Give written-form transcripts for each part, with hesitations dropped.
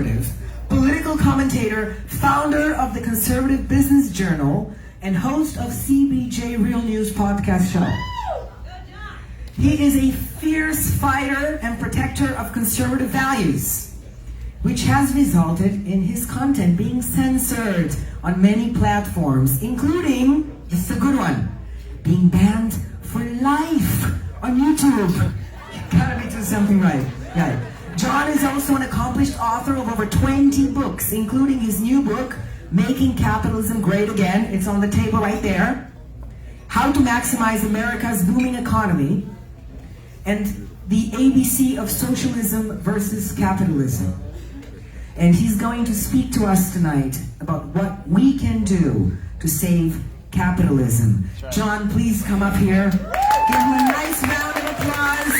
conservative, political commentator, founder of the Conservative Business Journal, and host of CBJ Real News podcast show. He is a fierce fighter and protector of conservative values, which has resulted in his content being censored on many platforms, including, this is a good one, being banned for life on YouTube. You gotta be doing something right. Yeah. John is also an accomplished author of over 20 books, including his new book, Making Capitalism Great Again. It's on the table right there. How to Maximize America's Booming Economy, and the ABC of Socialism versus Capitalism. And he's going to speak to us tonight about what we can do to save capitalism. Right. John, please come up here. Give him a nice round of applause.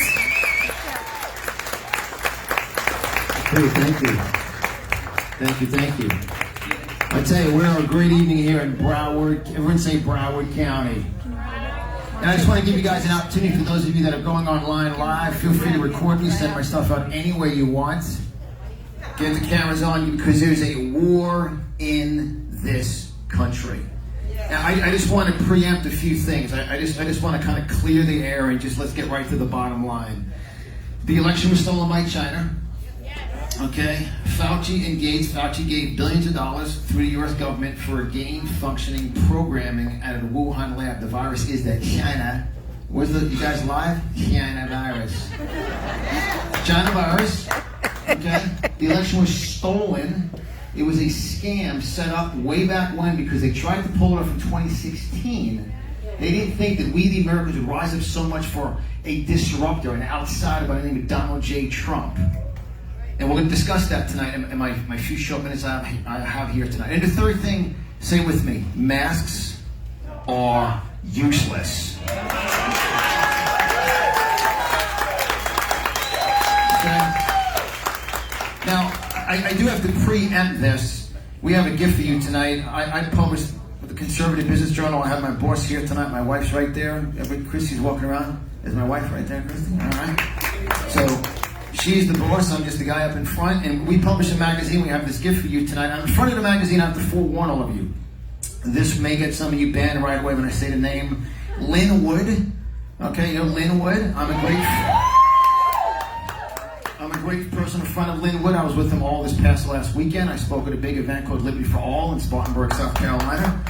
Hey, thank you. Thank you, thank you. I tell you, we're a great evening here in Broward. Everyone say Broward County. And I just want to give you guys an opportunity, for those of you that are going online live, feel free to record me, send my stuff out any way you want. Get the cameras on, because there's a war in this country. And I just want to preempt a few things. I just want to kind of clear the air and just let's get right to the bottom line. The election was stolen by China. Okay, Fauci and Gates. Fauci gave billions of dollars through the U.S. government for gain-functioning programming out of the Wuhan lab. The virus is that China. Where's you guys live? China virus. China virus. Okay, the election was stolen. It was a scam set up way back when, because they tried to pull it off in 2016. They didn't think that we, the Americans, would rise up so much for a disruptor, an outsider by the name of Donald J. Trump. And we're going to discuss that tonight in my few short minutes I have here tonight. And the third thing, say with me, masks are useless. Okay? Now, I do have to preempt this. We have a gift for you tonight. I published with the Conservative Business Journal. I have my boss here tonight. My wife's right there. Christy's walking around. Is my wife right there, Christy? All right. So, she's the boss, I'm just the guy up in front, and we publish a magazine. We have this gift for you tonight. On the front of the magazine, I have to forewarn all of you. This may get some of you banned right away when I say the name. Lynn Wood. Okay, you know Lynn Wood? I'm a great person in front of Lynn Wood. I was with him all this past last weekend. I spoke at a big event called Liberty for All in Spartanburg, South Carolina.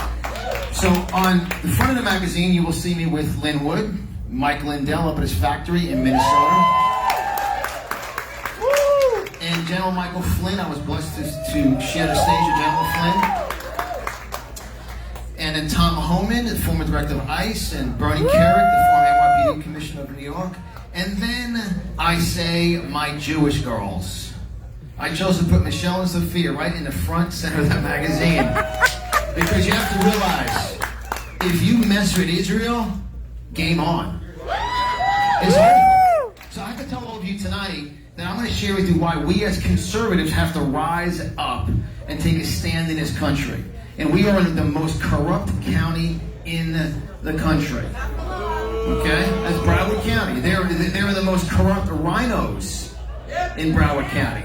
So on the front of the magazine, you will see me with Lynn Wood, Mike Lindell up at his factory in Minnesota. And General Michael Flynn. I was blessed to share the stage with General Flynn. And then Tom Homan, the former director of ICE, and Bernie Kerrick, the former NYPD Commissioner of New York. And then I say my Jewish girls. I chose to put Michelle and Sophia right in the front center of that magazine. Because you have to realize, if you mess with Israel, game on. It's over. So I have to tell all of you tonight, and I'm going to share with you why we as conservatives have to rise up and take a stand in this country. And we are in the most corrupt county in the country. Okay? That's Broward County. They're the most corrupt rhinos in Broward County.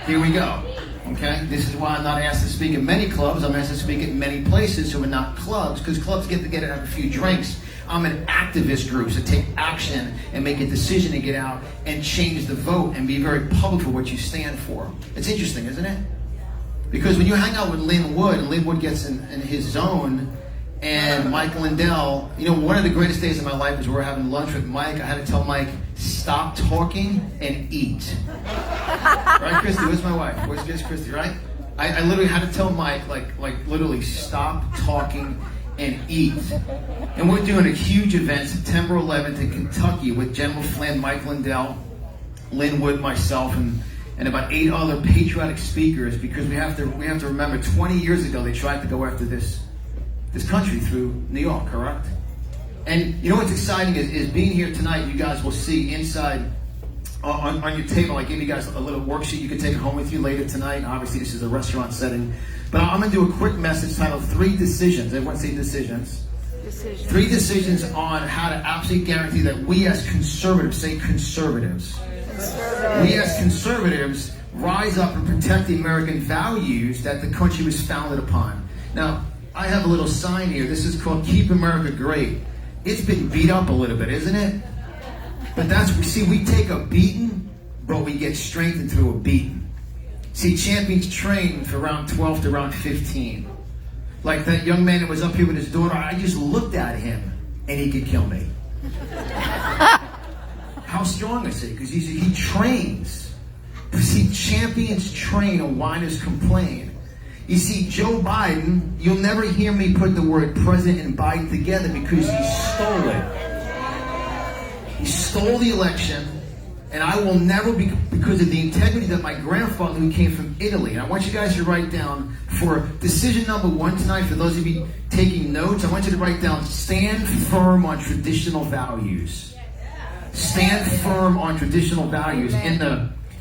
Here we go. Okay? This is why I'm not asked to speak at many clubs. I'm asked to speak at many places who are not clubs, because clubs get to have a few drinks. I'm an activist group, so take action and make a decision to get out and change the vote and be very public for what you stand for. It's interesting, isn't it? Because when you hang out with Lynn Wood, and Lynn Wood gets in his zone, and Mike Lindell, you know, one of the greatest days of my life is we were having lunch with Mike. I had to tell Mike, stop talking and eat. Right, Christy? Where's my wife? Where's Christy, right? I literally had to tell Mike, like literally stop talking and eat. And we're doing a huge event September 11th in Kentucky with General Flynn, Mike Lindell, Lynn Wood, myself, and about 8 other patriotic speakers, because we have to remember 20 years ago they tried to go after this country through New York, correct? And you know what's exciting is being here tonight, you guys will see inside on your table, I gave you guys a little worksheet you can take it home with you later tonight. Obviously this is a restaurant setting. But I'm going to do a quick message titled 3 Decisions. Everyone say decisions. 3 decisions on how to absolutely guarantee that we as conservatives, say conservatives. We as conservatives rise up and protect the American values that the country was founded upon. Now, I have a little sign here. This is called Keep America Great. It's been beat up a little bit, isn't it? But we take a beating, but we get strengthened through a beating. See, champions train from around 12 to around 15. Like that young man that was up here with his daughter, I just looked at him and he could kill me. How strong is he? Because he trains. See, champions train and whiners complain. You see, Joe Biden, you'll never hear me put the word president and Biden together because he stole it. He stole the election, and I will never be, because of the integrity that my grandfather, who came from Italy, and I want you guys to write down for decision number 1 tonight, for those of you taking notes, I want you to write down, stand firm on traditional values. Stand firm on traditional values. In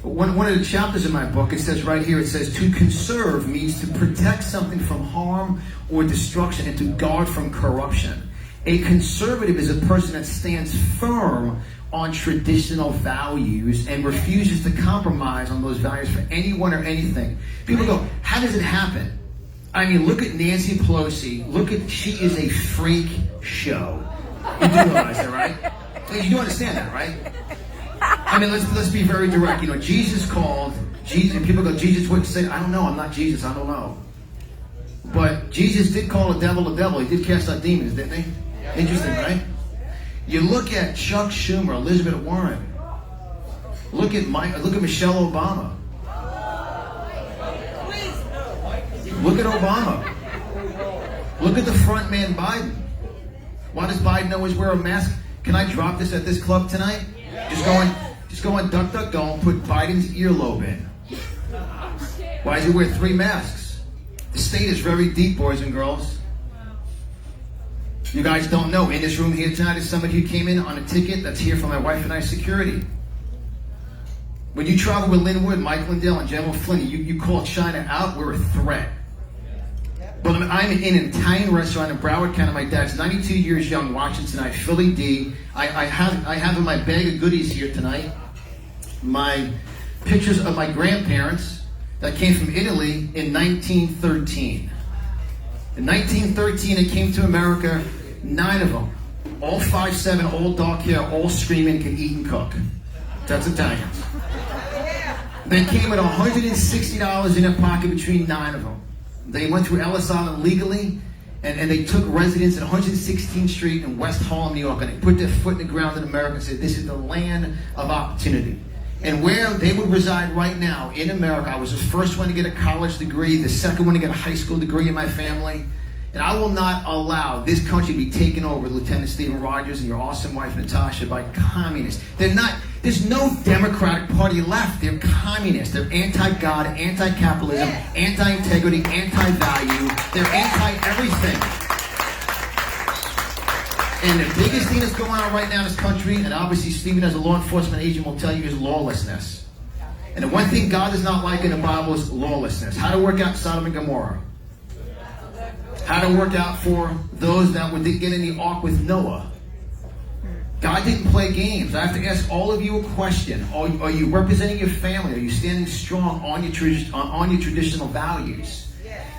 one of the chapters in my book, it says right here, it says, to conserve means to protect something from harm or destruction and to guard from corruption. A conservative is a person that stands firm on traditional values and refuses to compromise on those values for anyone or anything. People go, how does it happen? I mean, look at Nancy Pelosi. She is a freak show. You do realize that, right? You do understand that, right? I mean, let's be very direct. You know, Jesus, and people go, Jesus wouldn't say, I don't know, I'm not Jesus, I don't know. But Jesus did call a devil a devil. He did cast out demons, didn't he? Interesting, right? You look at Chuck Schumer, Elizabeth Warren. Look at Michelle Obama. Look at Obama. Look at the front man, Biden. Why does Biden always wear a mask? Can I drop this at this club tonight? Just go on DuckDuckGo and put Biden's earlobe in. Why does he wear 3 masks? The state is very deep, boys and girls. You guys don't know. In this room here tonight is somebody who came in on a ticket that's here for my wife and I security. When you travel with Linwood, Mike Lindell, and General Flynn, you call China out, we're a threat. But I'm in an Italian restaurant in Broward County. My dad's 92 years young, watching tonight. Philly D. I have in my bag of goodies here tonight my pictures of my grandparents that came from Italy in 1913. In 1913, they came to America, 9 of them. All 5'7", all dark hair, all screaming, can eat and cook. That's Italians. They came with $160 in their pocket between 9 of them. They went through Ellis Island legally, and they took residence at 116th Street in West Harlem, New York, and they put their foot in the ground in America and said, this is the land of opportunity. And where they would reside right now in America, I was the first one to get a college degree, the second one to get a high school degree in my family. And I will not allow this country to be taken over, Lieutenant Stephen Rogers and your awesome wife, Natasha, by communists. There's no Democratic Party left. They're communists. They're anti-God, anti-capitalism, anti-integrity, anti-value. They're anti-everything. And the biggest thing that's going on right now in this country, and obviously Stephen as a law enforcement agent will tell you, is lawlessness. And the one thing God does not like in the Bible is lawlessness. How to work out Sodom and Gomorrah. How to work out for those that would get in the ark with Noah. God didn't play games. I have to ask all of you a question. Are you representing your family? Are you standing strong on your traditional values?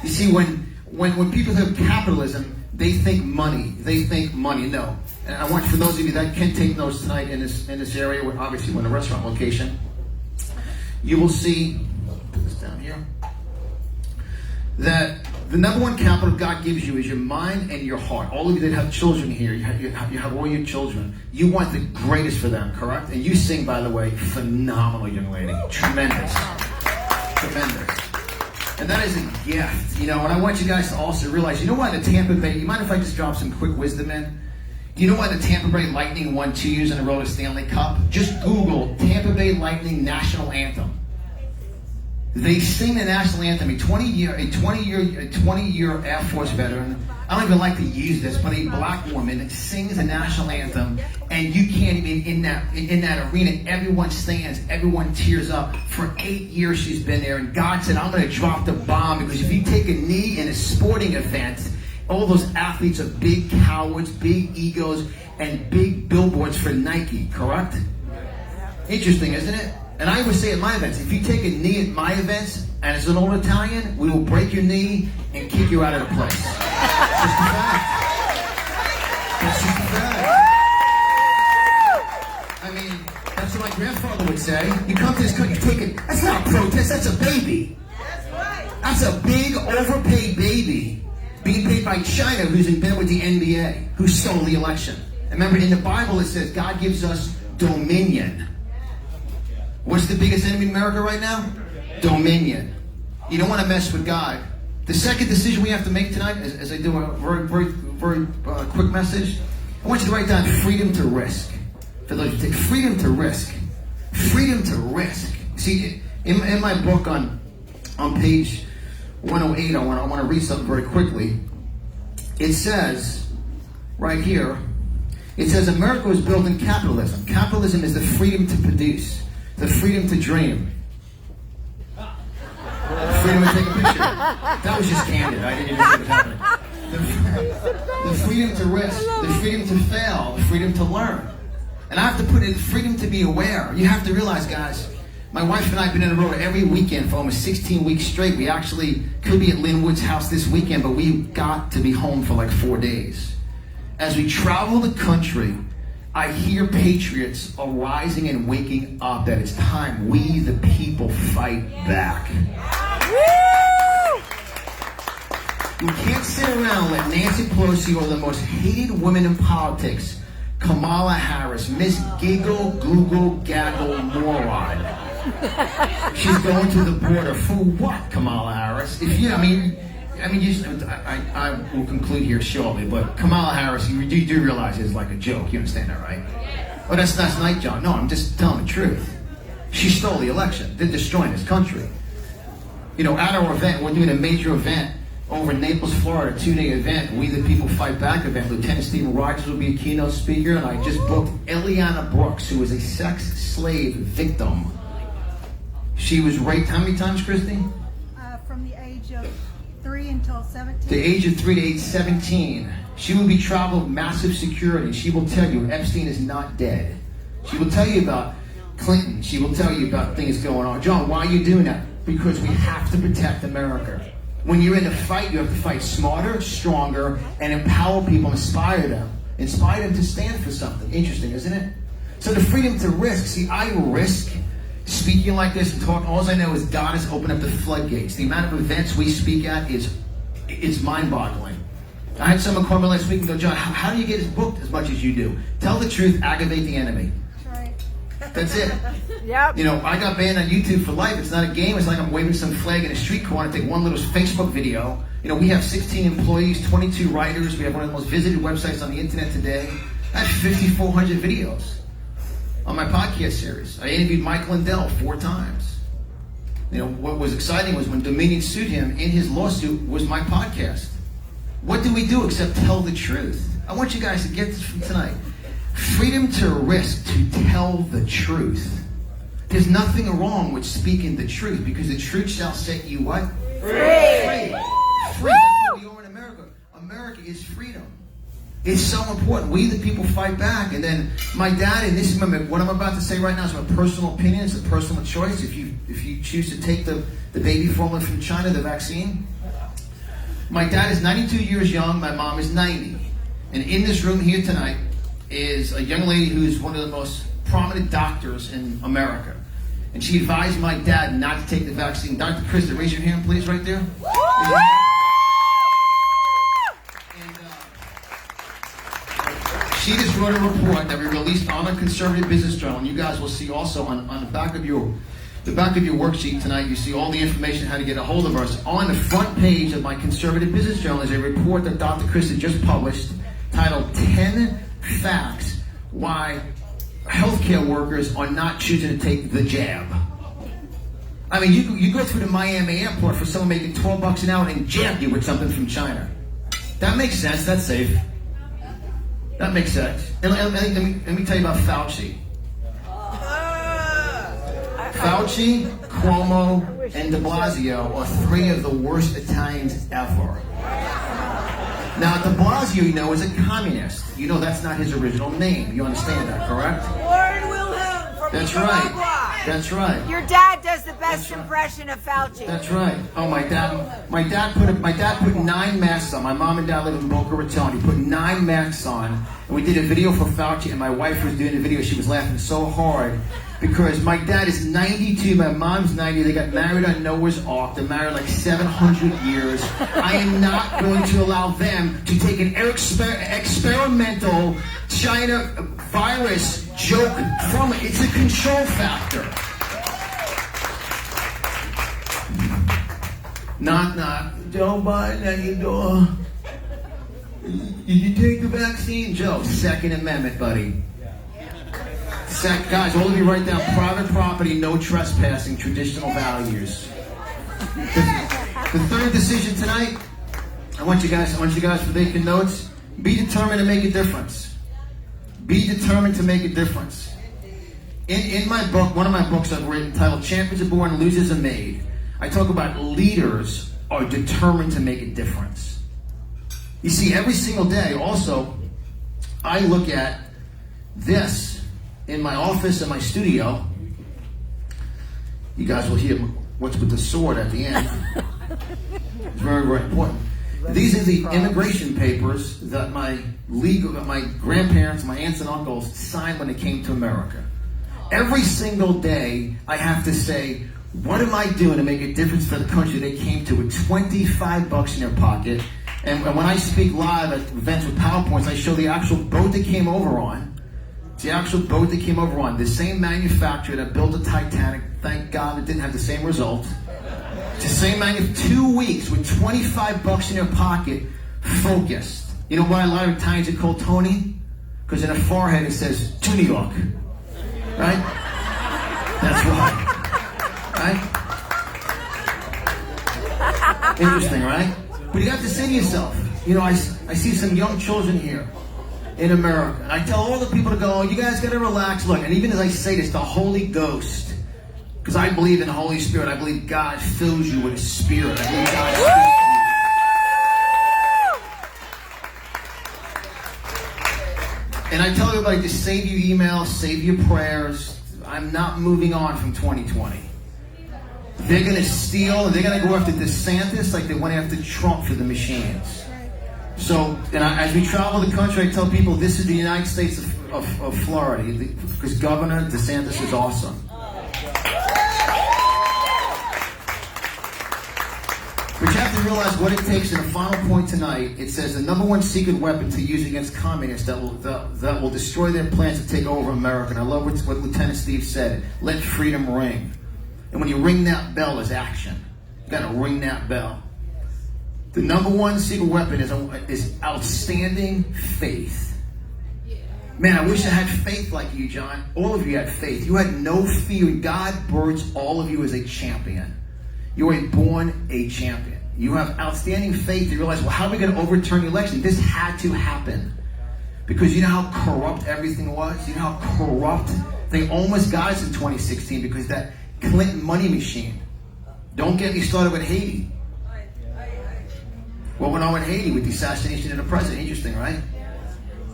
You see, when people have capitalism, they think money. No. And I want, for those of you that can take notes tonight in this area, obviously we're in a restaurant location, you will see, put this down here, that the number one capital God gives you is your mind and your heart. All of you that have children here, you have all your children. You want the greatest for them, correct? And you sing, by the way, phenomenal, young lady. Tremendous. Tremendous. And that is a gift, you know, and I want you guys to also realize, you know why the Tampa Bay, you mind if I just drop some quick wisdom in? Do you know why the Tampa Bay Lightning won 2 years in a row the Stanley Cup? Just Google Tampa Bay Lightning National Anthem. They sing the national anthem. A 20-year Air Force veteran, I don't even like to use this, but a black woman sings the national anthem, and you can't even, in that arena, everyone stands, everyone tears up. For 8 years she's been there, and God said, I'm going to drop the bomb, because if you take a knee in a sporting event, all those athletes are big cowards, big egos, and big billboards for Nike, correct? Interesting, isn't it? And I always say at my events, if you take a knee at my events, and as an old Italian, we will break your knee and kick you out of the place. That's just a fact. That's just a fact. I mean, that's what my grandfather would say. You come to this country, you take it. That's not a protest, that's a baby. That's right. That's a big, overpaid baby being paid by China, who's in bed with the NBA, who stole the election. And remember, in the Bible it says God gives us dominion. What's the biggest enemy in America right now? Dominion. You don't want to mess with God. The second decision we have to make tonight, as I do a very quick message, I want you to write down freedom to risk. For those who take freedom to risk. Freedom to risk. See, in my book on page 108, I want to read something very quickly. It says, right here, it says America was built in capitalism. Capitalism is the freedom to produce, the freedom to dream. Freedom to take a picture. That was just candid. I didn't even know what was happening. The freedom to risk, the freedom to fail, the freedom to learn. And I have to put in freedom to be aware. You have to realize, guys, my wife and I have been on the road every weekend for almost 16 weeks straight. We actually could be at Linwood's house this weekend, but we got to be home for like 4 days. As we travel the country, I hear patriots are rising and waking up that it's time we, the people, fight back. You can't sit around and let Nancy Pelosi or the most hated woman in politics, Kamala Harris, Miss Giggle, Google, Gaggle, Moron. She's going to the border for what, Kamala Harris? If you, I will conclude here shortly, but Kamala Harris, you do realize it's like a joke. You understand that, right? Oh, that's night, John. No, I'm just telling the truth. She stole the election. They're destroying this country. You know, at our event, we're doing a major event over in Naples, Florida, a 2-day event, We the People Fight Back event. Lieutenant Stephen Rogers will be a keynote speaker, and I just booked Eliana Brooks, who was a sex slave victim. She was raped how many times, Christy? From the age of 3 until 17. The age of 3 to age 17. She will be traveling with massive security. She will tell you Epstein is not dead. She will tell you about Clinton. She will tell you about things going on. John, why are you doing that? Because we have to protect America. When you're in a fight, you have to fight smarter, stronger, and empower people, inspire them. Inspire them to stand for something. Interesting, isn't it? So the freedom to risk. See, I risk speaking like this and talking. All I know is God has opened up the floodgates. The amount of events we speak at is mind-boggling. I had someone call me last week and go, John, how do you get booked as much as you do? Tell the truth, aggravate the enemy. That's right. That's it. Yep. You know, I got banned on YouTube for life. It's not a game. It's like I'm waving some flag in a street corner, take one little Facebook video. You know, we have 16 employees, 22 writers. We have one of the most visited websites on the internet today. I have 5,400 videos on my podcast series. I interviewed Mike Lindell 4 times. You know, what was exciting was when Dominion sued him, in his lawsuit was my podcast. What do we do except tell the truth? I want you guys to get this from tonight. Freedom to risk, to tell the truth. There's nothing wrong with speaking the truth, because the truth shall set you what? Free. Free. That's what we are in America. America is freedom. It's so important. We the people fight back. And then my dad, and this is what I'm about to say right now is my personal opinion. It's a personal choice. If you choose to take the baby formula from China, the vaccine. My dad is 92 years young. My mom is 90. And in this room here tonight is a young lady who's one of the most prominent doctors in America. And she advised my dad not to take the vaccine. Dr. Krista, raise your hand, please, right there. And she just wrote a report that we released on the Conservative Business Journal. And you guys will see also on the back of your worksheet tonight, you see all the information how to get a hold of us. On the front page of my Conservative Business Journal is a report that Dr. Krista just published titled 10 Facts Why Healthcare Workers Are Not Choosing to Take the Jab. I mean, you go through the Miami airport for someone making $12 an hour and jab you with something from China. That makes sense. That's safe. That makes sense. And let me tell you about Fauci. Fauci, Cuomo, and de Blasio are 3 of the worst Italians ever. Now, de Blasio, you know, is a communist. You know that's not his original name. You understand that, correct? Warren Wilhelm from That's Nicaragua. right. That's right. Your dad does the best impression of Fauci. That's right. Oh, my dad put 9 masks on. My mom and dad live in Boca Raton. He put 9 masks on, and we did a video for Fauci, and my wife was doing the video. She was laughing so hard because my dad is 92, my mom's 90. They got married on Noah's Ark. They're married like 700 years. I am not going to allow them to take an experimental China virus joke from it. It's a control factor. Knock, knock. Joe Biden at your door. Did you take the vaccine? Joe, Second Amendment, buddy. Guys, all of you write down private property, no trespassing, traditional values. The third decision tonight, I want you guys for taking notes. Be determined to make a difference. Be determined to make a difference. In my book, one of my books I've written titled Champions Are Born, Losers Are Made, I talk about leaders are determined to make a difference. You see, every single day, also, I look at this in my office and my studio. You guys will hear what's with the sword at the end. It's very, very important. These are the immigration papers that my grandparents, my aunts and uncles signed when they came to America. Every single day, I have to say, what am I doing to make a difference for the country they came to with $25 in their pocket? And when I speak live at events with PowerPoints, I show the actual boat they came over on. It's the actual boat they came over on. The same manufacturer that built the Titanic. Thank God it didn't have the same result. It's the same manufacturer. 2 weeks with $25 in their pocket, focused. You know why a lot of Italians are called Tony? Because in their forehead it says, to New York. Right? That's right. Right? Interesting, right? But you have to say to yourself, you know, I see some young children here in America. And I tell all the people to go, oh, you guys got to relax. Look, and even as I say this, the Holy Ghost, because I believe in the Holy Spirit. I believe God fills you with His Spirit. I believe God speaks to you. And I tell everybody to save your emails, save your prayers. I'm not moving on from 2020. They're going to steal, and they're going to go after DeSantis like they went after Trump for the machines. So, as we travel the country, I tell people this is the United States of Florida, because Governor DeSantis is awesome. But you have to realize what it takes in the final point tonight. It says the number one secret weapon to use against communists that will destroy their plans to take over America. And I love what Lieutenant Steve said. Let freedom ring. And when you ring that bell, there's action. You got to ring that bell. The number one secret weapon is outstanding faith. Man, I wish I had faith like you, John. All of you had faith. You had no fear. God births all of you as a champion. You are born a champion. You have outstanding faith. You realize, well, how are we going to overturn the election? This had to happen. Because you know how corrupt everything was? You know how corrupt? They almost got us in 2016 because that Clinton money machine. Don't get me started with Haiti. What went on with Haiti with the assassination of the president? Interesting, right?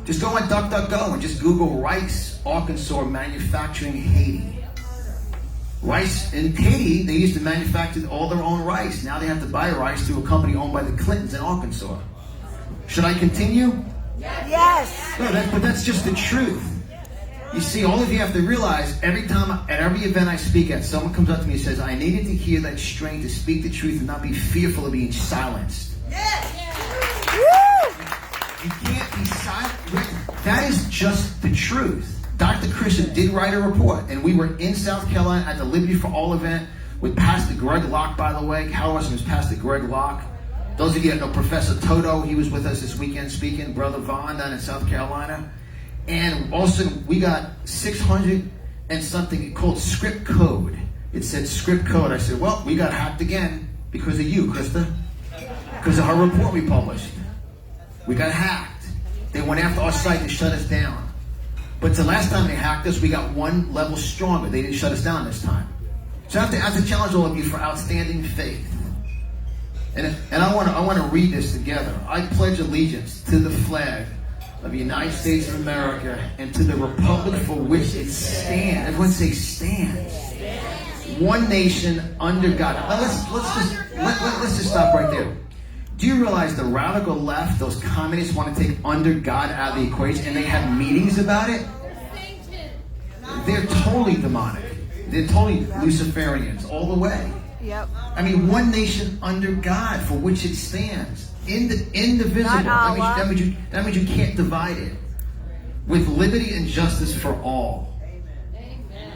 Just go on DuckDuckGo and just Google Rice, Arkansas manufacturing Haiti. Rice in Haiti, they used to manufacture all their own rice. Now they have to buy rice through a company owned by the Clintons in Arkansas. Should I continue? Yes. No, but that's just the truth. You see, all of you have to realize, every time, at every event I speak at, someone comes up to me and says, I needed to hear that strength to speak the truth and not be fearful of being silenced. You can't be silent. That is just the truth. Dr. Christian did write a report, and we were in South Carolina at the Liberty for All event with Pastor Greg Locke, by the way. How awesome is Pastor Greg Locke? Those of you that know Professor Toto, he was with us this weekend speaking, Brother Vaughn down in South Carolina. And also, we got 600 and something called script code. It said script code. I said, well, we got hacked again because of you, Krista. Because of her report we published. We got hacked. They went after our site to shut us down. But the last time they hacked us, we got one level stronger. They didn't shut us down this time. So I have to challenge all of you for outstanding faith. And I want to read this together. I pledge allegiance to the flag of the United States of America and to the republic for which it stands. Everyone say stands. One nation under God. Now let's just stop right there. Do you realize the radical left, those communists, want to take under God out of the equation, and they have meetings about it? They're totally demonic. They're totally Luciferians all the way. Yep. I mean, one nation under God for which it stands. Indivisible. That means you can't divide it. With liberty and justice for all.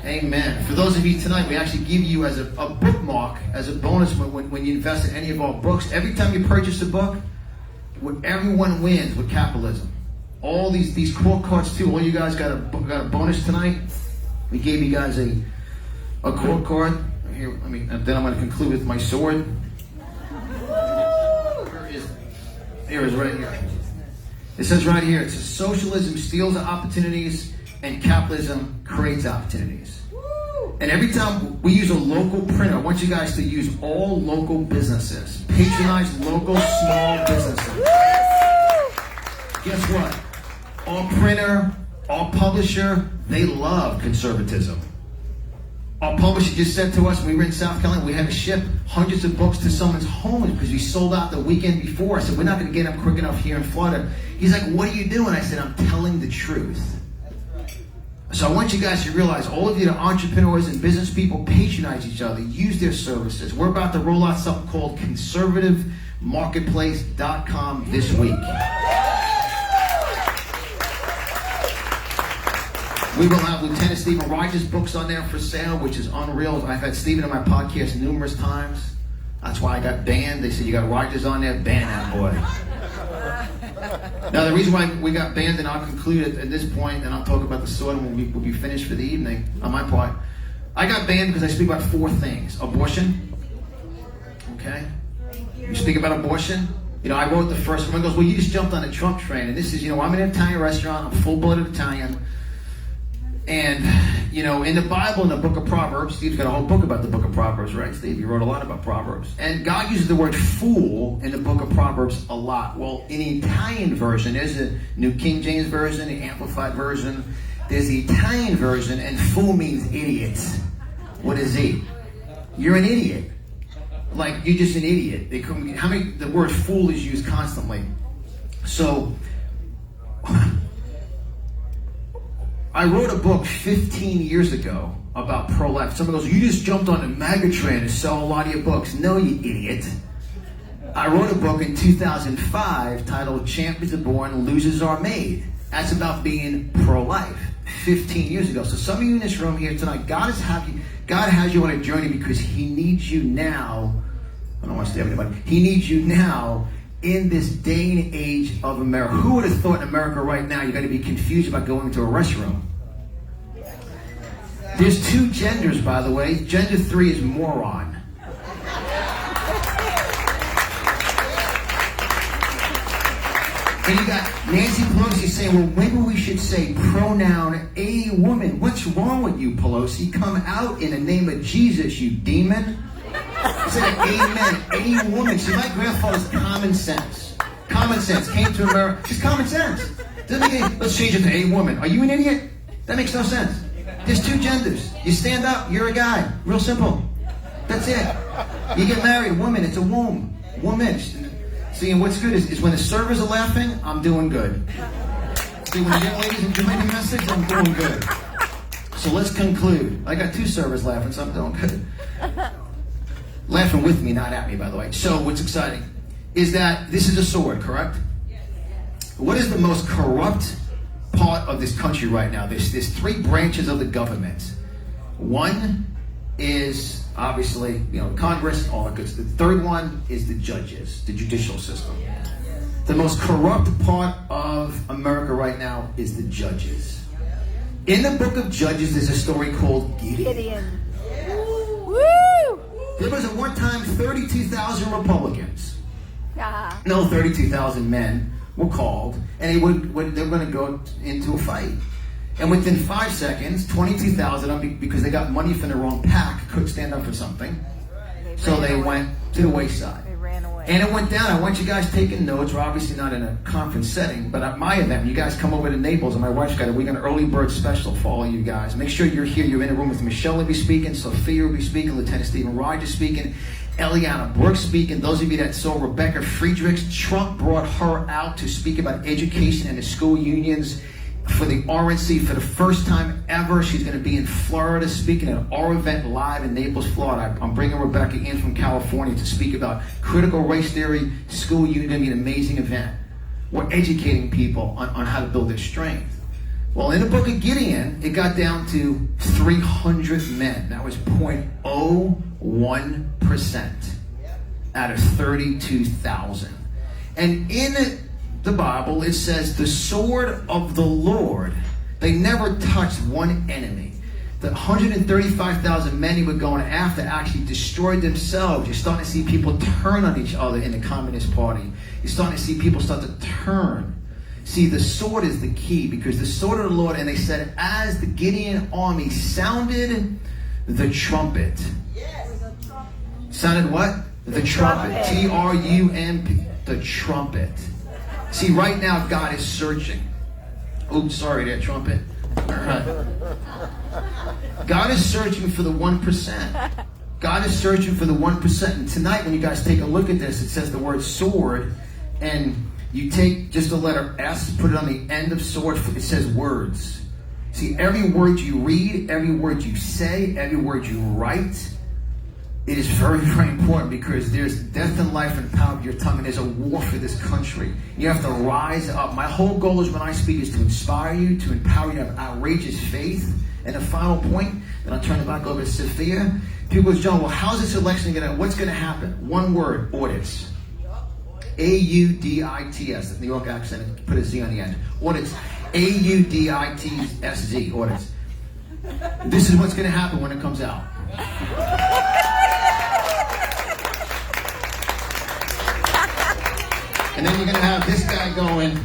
Amen. For those of you tonight, we actually give you as a bookmark, as a bonus when you invest in any of our books. Every time you purchase a book, everyone wins with capitalism. All these quote cards too. All you guys got a bonus tonight. We gave you guys a quote card. Here, then I'm going to conclude with my sword. Here it is right here. It says right here, it says socialism steals opportunities and capitalism creates opportunities. And every time we use a local printer, I want you guys to use all local businesses. Patronize local small businesses. Guess what? Our printer, our publisher, they love conservatism. Our publisher just said to us when we were in South Carolina, we had to ship hundreds of books to someone's home because we sold out the weekend before. I said, we're not going to get them quick enough here in Florida. He's like, what are you doing? I said, I'm telling the truth. So I want you guys to realize, all of you that are entrepreneurs and business people, patronize each other, use their services. We're about to roll out something called conservativemarketplace.com this week. We will have Lieutenant Stephen Rogers' books on there for sale, which is unreal. I've had Stephen on my podcast numerous times. That's why I got banned. They said, you got Rogers on there, ban that boy. Now, the reason why we got banned, and I'll conclude at this point, and I'll talk about the sword when we'll be finished for the evening on my part. I got banned because I speak about 4 things. Abortion. Okay? You speak about abortion. I wrote the first one. He goes, well, you just jumped on the Trump train. And this is, I'm in an Italian restaurant. I'm full-blooded Italian. And, in the Bible, in the book of Proverbs, Steve's got a whole book about the book of Proverbs, right, Steve? You wrote a lot about Proverbs. And God uses the word fool in the book of Proverbs a lot. Well, in the Italian version, there's a New King James Version, the Amplified Version. There's the Italian version, and fool means idiot. What is he? You're an idiot. Like, you're just an idiot. The word fool is used constantly. So, I wrote a book 15 years ago about pro-life. Someone goes, you just jumped on the MAGA train to sell a lot of your books. No, you idiot. I wrote a book in 2005 titled Champions Are Born, Losers Are Made. That's about being pro-life 15 years ago. So some of you in this room here tonight, God has you on a journey because He needs you now. I don't want to stab anybody. He needs you now in this day and age of America. Who would have thought in America right now you're going to be confused about going to a restroom? There's 2 genders, by the way. Gender 3 is moron. And you got Nancy Pelosi saying, well, maybe we should say pronoun a woman. What's wrong with you, Pelosi? Come out in the name of Jesus, you demon. I said amen, a woman. See, my grandfather's common sense. Common sense came to America. Just common sense. Let's change it to a woman. Are you an idiot? That makes no sense. There's 2 genders. You stand up, you're a guy. Real simple. That's it. You get married, woman, it's a womb. Woman. See, and what's good is when the servers are laughing, I'm doing good. See, when the young ladies enjoy the message, I'm doing good. So let's conclude. I got 2 servers laughing, so I'm doing good. Laughing with me, not at me, by the way. So what's exciting is that this is a sword, correct? What is the most corrupt part of this country right now? There's 3 branches of the government. One is obviously, Congress, all that good stuff. The 3rd one is the judges, the judicial system. The most corrupt part of America right now is the judges. In the book of Judges, there's a story called Gideon. Woo! There was at one time 32,000 Republicans. No, 32,000 men were called, and they were going to go into a fight. And within 5 seconds, 22,000 of them, because they got money from the wrong pack, couldn't stand up for something. So they went to the wayside. They ran away. it. And it went down. I want you guys taking notes. We're obviously not in a conference setting, but at my event, you guys come over to Naples, and my wife's got we got an early bird special for all you guys. Make sure you're here. You're in a room with Michelle will be speaking, Sophia will be speaking, Lieutenant Stephen Rogers speaking, Eliana Brooks speaking. Those of you that saw Rebecca Friedrichs, Trump brought her out to speak about education and the school unions for the RNC for the first time ever. She's going to be in Florida speaking at our event live in Naples, Florida. I'm bringing Rebecca in from California to speak about critical race theory, school union, an amazing event. We're educating people on how to build their strength. Well, in the book of Gideon, it got down to 300 men. That was 0.01% out of 32,000. And in the Bible, it says, the sword of the Lord, they never touched one enemy. The 135,000 men he were going after actually destroyed themselves. You're starting to see people turn on each other in the Communist Party. You're starting to see people start to turn. See, the sword is the key, because the sword of the Lord, and they said, as the Gideon army sounded the trumpet. Yes. Sounded what? The trumpet. T-R-U-M-P. The trumpet. See, right now, God is searching. Oops, sorry there, trumpet. All right. God is searching for the 1%. God is searching for the 1%. And tonight, when you guys take a look at this, it says the word sword, and you take just the letter S, put it on the end of sword, it says words. See, every word you read, every word you say, every word you write, it is very, very important, because there's death and life in the power of your tongue, and there's a war for this country. You have to rise up. My whole goal is, when I speak, is to inspire you, to empower you to have outrageous faith. And the final point, then I'll turn it back over to Sophia. People go, John, well, how's this election going to, what's going to happen? One word, audits. A-U-D-I-T-S, the New York accent, put a Z on the end. Audits. A-U-D-I-T-S-Z, audits. This is what's going to happen when it comes out. And then you're going to have this guy going,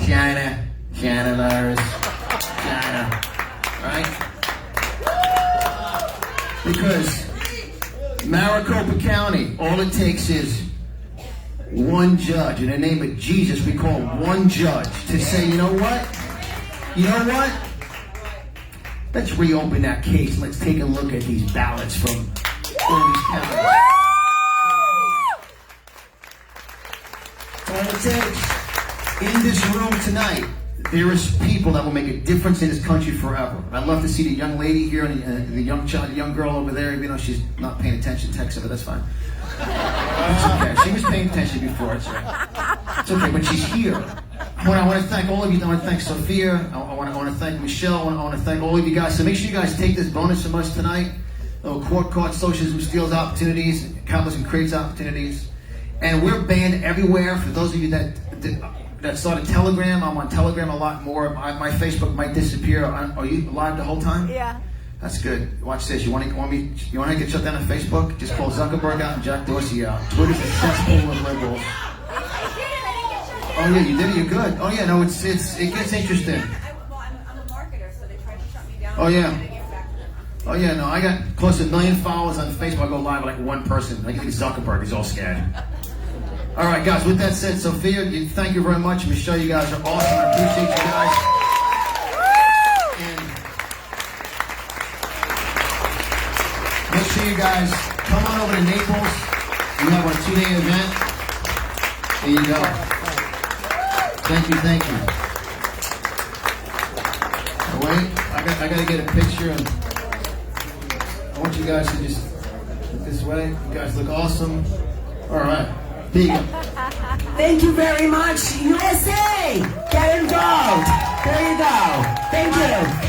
China, China virus, China, right? Because Maricopa County, all it takes is one judge. In the name of Jesus, we call one judge to say, you know what? You know what? Let's reopen that case. Let's take a look at these ballots from all these counties. All it takes. In this room tonight, there is people that will make a difference in this country forever. I'd love to see the young lady here and the young child, the young girl over there. Even though she's not paying attention, text her, but that's fine. It's okay. She was paying attention before. It's right. It's okay, but she's here. I want to thank all of you. I want to thank Sophia. I want to thank Michelle. I want to thank all of you guys. So make sure you guys take this bonus from us tonight. Court caught socialism steals opportunities, capitalism creates opportunities. And we're banned everywhere. For those of you that started Telegram, I'm on Telegram a lot more. My Facebook might disappear. Are you live the whole time? Yeah. That's good. Watch this. You want to get shut down on Facebook? Just call Zuckerberg out and Jack Dorsey out. Twitter's a cesspool of liberals. Oh yeah, you did it. You're good. Oh yeah, no, it gets interesting. I'm a marketer, so they tried to shut me down. Oh yeah. Oh yeah, no, I got close to 1 million followers on Facebook. I go live with like one person. I think Zuckerberg is all scared. All right, guys. With that said, Sophia, thank you very much. Michelle, you guys are awesome. I appreciate you guys. And make sure you guys come on over to Naples. We have our 2-day event. There you go. Thank you. Oh, wait, I got to get a picture. And I want you guys to just look this way. You guys look awesome. All right. There you go. Thank you very much, USA! Get involved! There you go. Thank you.